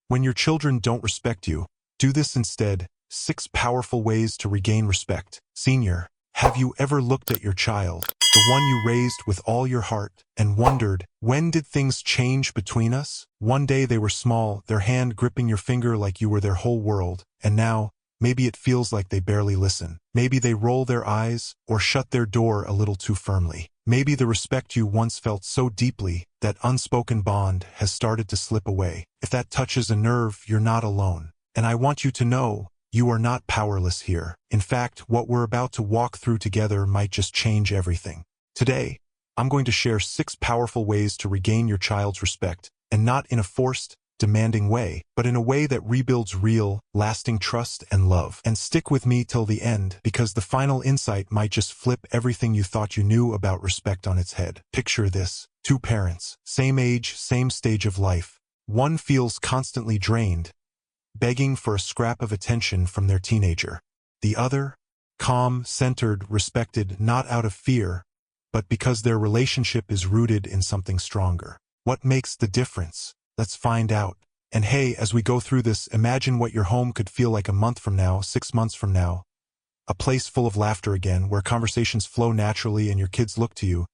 When your children don't respect you, do this instead. 6 powerful ways to regain respect. Senior, have you ever looked at your child, the one you raised with all your heart, and wondered, when did things change between us? One day they were small, their hand gripping your finger like you were their whole world, and now, maybe it feels like they barely listen. Maybe they roll their eyes or shut their door a little too firmly. Maybe the respect you once felt so deeply, that unspoken bond, has started to slip away. If that touches a nerve, you're not alone. And I want you to know, you are not powerless here. In fact, what we're about to walk through together might just change everything. Today, I'm going to share 6 powerful ways to regain your child's respect, and not in a forced, demanding way, but in a way that rebuilds real, lasting trust and love. And stick with me till the end, because the final insight might just flip everything you thought you knew about respect on its head. Picture this: 2 parents, same age, same stage of life. One feels constantly drained, begging for a scrap of attention from their teenager. The other, calm, centered, respected, not out of fear, but because their relationship is rooted in something stronger. What makes the difference? Let's find out. And hey, as we go through this, imagine what your home could feel like a month from now, 6 months from now. A place full of laughter again, where conversations flow naturally and your kids look to you,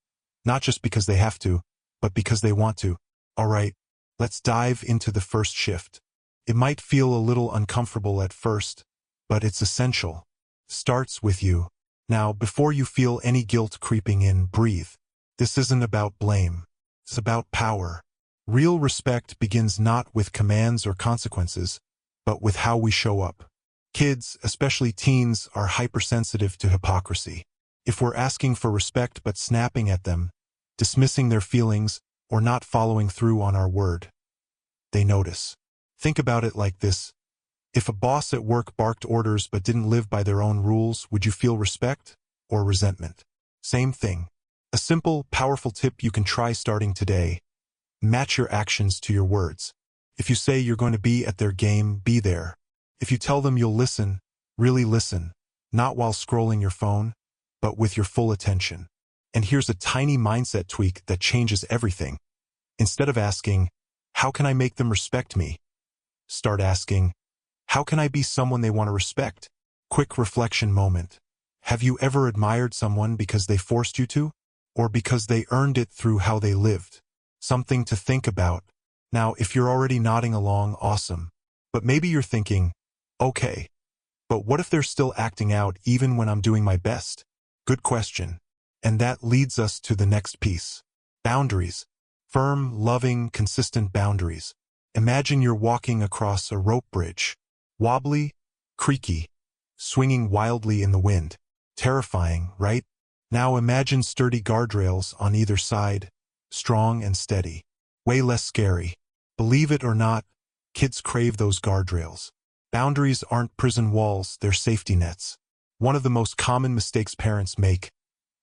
not just because they have to, but because they want to. All right, let's dive into the first shift. It might feel a little uncomfortable at first, but it's essential. Starts with you. Now, before you feel any guilt creeping in, breathe. This isn't about blame. It's about power. Real respect begins not with commands or consequences, but with how we show up. Kids, especially teens, are hypersensitive to hypocrisy. If we're asking for respect but snapping at them, dismissing their feelings, or not following through on our word, they notice. Think about it like this. If a boss at work barked orders but didn't live by their own rules, would you feel respect or resentment? Same thing. A simple, powerful tip you can try starting today: match your actions to your words. If you say you're going to be at their game, be there. If you tell them you'll listen, really listen, not while scrolling your phone, but with your full attention. And here's a tiny mindset tweak that changes everything. Instead of asking, how can I make them respect me? Start asking, how can I be someone they want to respect? Quick reflection moment. Have you ever admired someone because they forced you to? Or because they earned it through how they lived? Something to think about. Now, if you're already nodding along, awesome. But maybe you're thinking, okay, but what if they're still acting out even when I'm doing my best? Good question. And that leads us to the next piece. Boundaries. Firm, loving, consistent boundaries. Imagine you're walking across a rope bridge. Wobbly, creaky, swinging wildly in the wind. Terrifying, right? Now imagine sturdy guardrails on either side, strong and steady. Way less scary. Believe it or not, kids crave those guardrails. Boundaries aren't prison walls, they're safety nets. One of the most common mistakes parents make,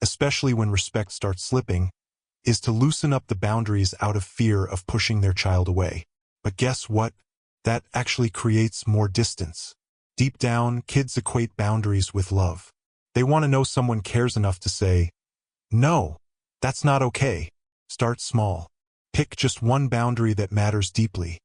especially when respect starts slipping, is to loosen up the boundaries out of fear of pushing their child away. But guess what? That actually creates more distance. Deep down, kids equate boundaries with love. They want to know someone cares enough to say, no, that's not okay. Start small. Pick just one boundary that matters deeply.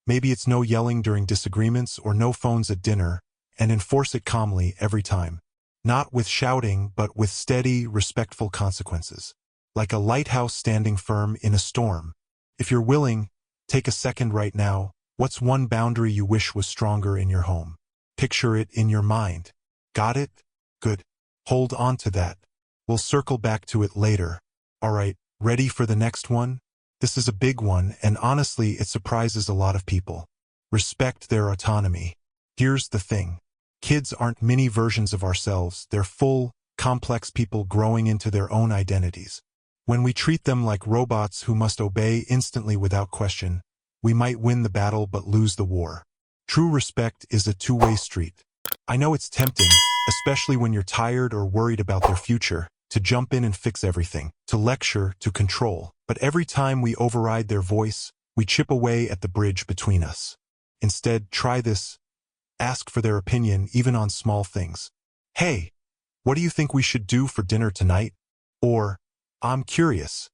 Maybe it's no yelling during disagreements or no phones at dinner, and enforce it calmly every time. Not with shouting, but with steady, respectful consequences. Like a lighthouse standing firm in a storm. If you're willing, take a second right now. What's one boundary you wish was stronger in your home? Picture it in your mind. Got it? Good. Hold on to that. We'll circle back to it later. All right, ready for the next one? This is a big one, and honestly, it surprises a lot of people. Respect their autonomy. Here's the thing. Kids aren't mini versions of ourselves. They're full, complex people growing into their own identities. When we treat them like robots who must obey instantly without question, we might win the battle but lose the war. True respect is a two-way street. I know it's tempting, especially when you're tired or worried about their future, to jump in and fix everything, to lecture, to control. But every time we override their voice, we chip away at the bridge between us. Instead, try this. Ask for their opinion, even on small things. Hey, what do you think we should do for dinner tonight? Or, I'm curious.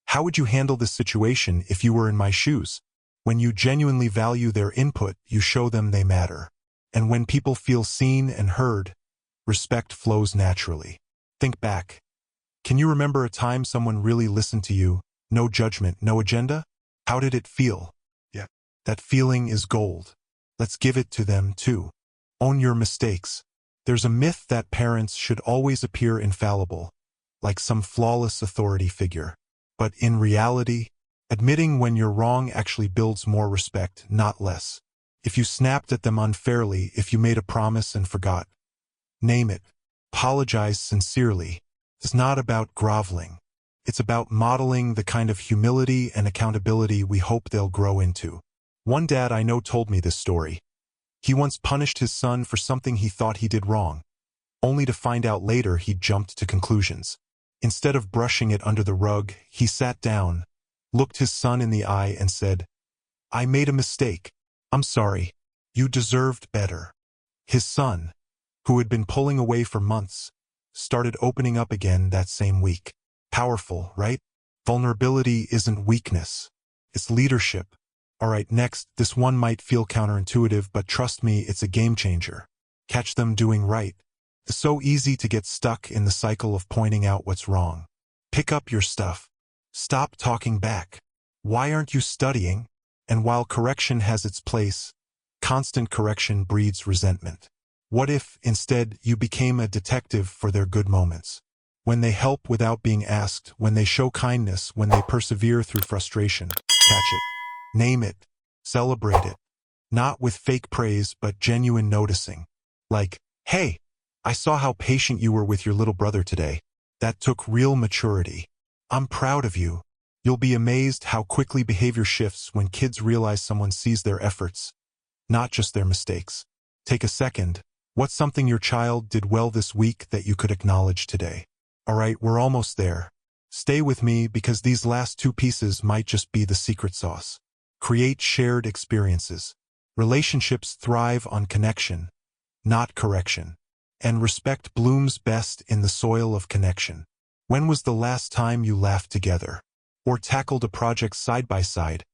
How would you handle this situation if you were in my shoes? When you genuinely value their input, you show them they matter. And when people feel seen and heard, respect flows naturally. Think back. Can you remember a time someone really listened to you? No judgment, no agenda? How did it feel? Yeah. That feeling is gold. Let's give it to them too. Own your mistakes. There's a myth that parents should always appear infallible, like some flawless authority figure. But in reality, admitting when you're wrong actually builds more respect, not less. If you snapped at them unfairly, if you made a promise and forgot, name it. Apologize sincerely. It's not about groveling. It's about modeling the kind of humility and accountability we hope they'll grow into. One dad I know told me this story. He once punished his son for something he thought he did wrong, only to find out later he jumped to conclusions. Instead of brushing it under the rug, he sat down, looked his son in the eye and said, "I made a mistake. I'm sorry. You deserved better." His son, who had been pulling away for months, started opening up again that same week. Powerful, right? Vulnerability isn't weakness. It's leadership. Alright, next, this one might feel counterintuitive, but trust me, it's a game changer. Catch them doing right. It's so easy to get stuck in the cycle of pointing out what's wrong. Pick up your stuff. Stop talking back. Why aren't you studying? And while correction has its place, constant correction breeds resentment. What if, instead, you became a detective for their good moments? When they help without being asked, when they show kindness, when they persevere through frustration, catch it. Name it. Celebrate it. Not with fake praise, but genuine noticing. Like, "Hey, I saw how patient you were with your little brother today. That took real maturity. I'm proud of you." You'll be amazed how quickly behavior shifts when kids realize someone sees their efforts, not just their mistakes. Take a second. What's something your child did well this week that you could acknowledge today? Alright, we're almost there. Stay with me because these last two pieces might just be the secret sauce. Create shared experiences. Relationships thrive on connection, not correction. And respect blooms best in the soil of connection. When was the last time you laughed together? Or tackled a project side by side,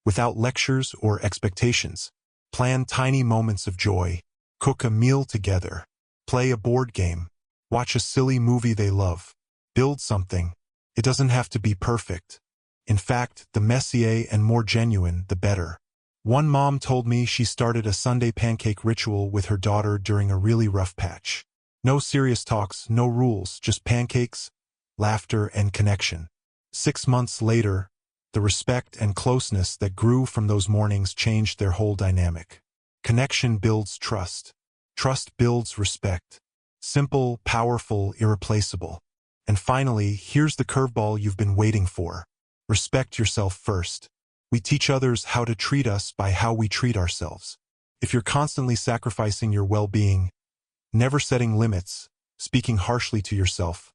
without lectures or expectations? Plan tiny moments of joy. Cook a meal together. Play a board game. Watch a silly movie they love. Build something. It doesn't have to be perfect. In fact, the messier and more genuine, the better. One mom told me she started a Sunday pancake ritual with her daughter during a really rough patch. No serious talks, no rules, just pancakes, laughter, and connection. 6 months later, the respect and closeness that grew from those mornings changed their whole dynamic. Connection builds trust. Trust builds respect. Simple, powerful, irreplaceable. And finally, here's the curveball you've been waiting for. Respect yourself first. We teach others how to treat us by how we treat ourselves. If you're constantly sacrificing your well-being, never setting limits, speaking harshly to yourself,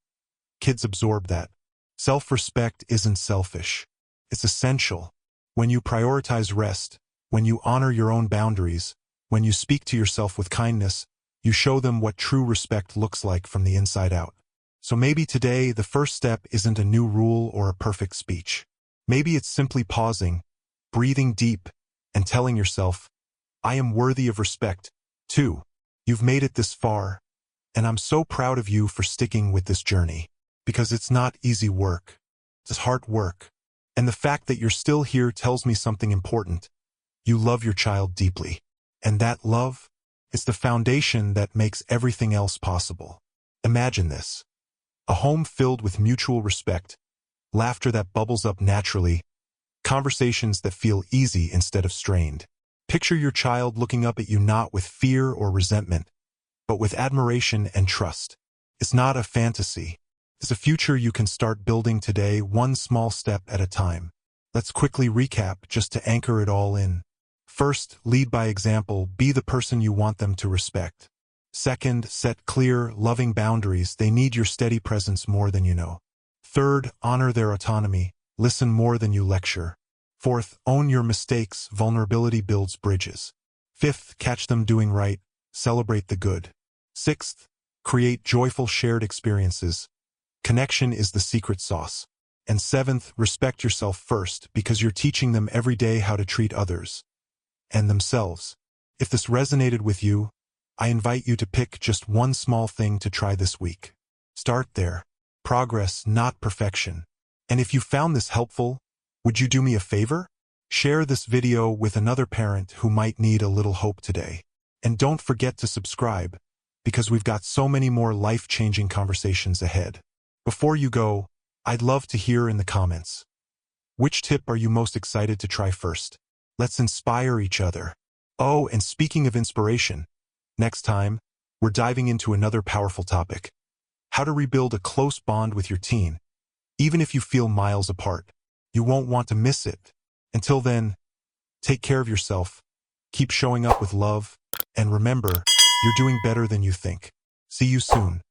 kids absorb that. Self-respect isn't selfish. It's essential. When you prioritize rest, when you honor your own boundaries, when you speak to yourself with kindness, you show them what true respect looks like from the inside out. So maybe today the first step isn't a new rule or a perfect speech. Maybe it's simply pausing, breathing deep, and telling yourself, "I am worthy of respect, too." You've made it this far, and I'm so proud of you for sticking with this journey. Because it's not easy work. It's hard work. And the fact that you're still here tells me something important. You love your child deeply. And that love is the foundation that makes everything else possible. Imagine this. A home filled with mutual respect, laughter that bubbles up naturally, conversations that feel easy instead of strained. Picture your child looking up at you not with fear or resentment, but with admiration and trust. It's not a fantasy. It's a future you can start building today, one small step at a time. Let's quickly recap just to anchor it all in. First, lead by example. Be the person you want them to respect. Second, set clear, loving boundaries. They need your steady presence more than you know. Third, honor their autonomy. Listen more than you lecture. Fourth, own your mistakes. Vulnerability builds bridges. Fifth, catch them doing right. Celebrate the good. Sixth, create joyful shared experiences. Connection is the secret sauce. And seventh, respect yourself first because you're teaching them every day how to treat others and themselves. If this resonated with you, I invite you to pick just one small thing to try this week. Start there. Progress, not perfection. And if you found this helpful, would you do me a favor? Share this video with another parent who might need a little hope today. And don't forget to subscribe, because we've got so many more life-changing conversations ahead. Before you go, I'd love to hear in the comments. Which tip are you most excited to try first? Let's inspire each other. Oh, and speaking of inspiration, next time, we're diving into another powerful topic. How to rebuild a close bond with your teen. Even if you feel miles apart, you won't want to miss it. Until then, take care of yourself, keep showing up with love, and remember, you're doing better than you think. See you soon.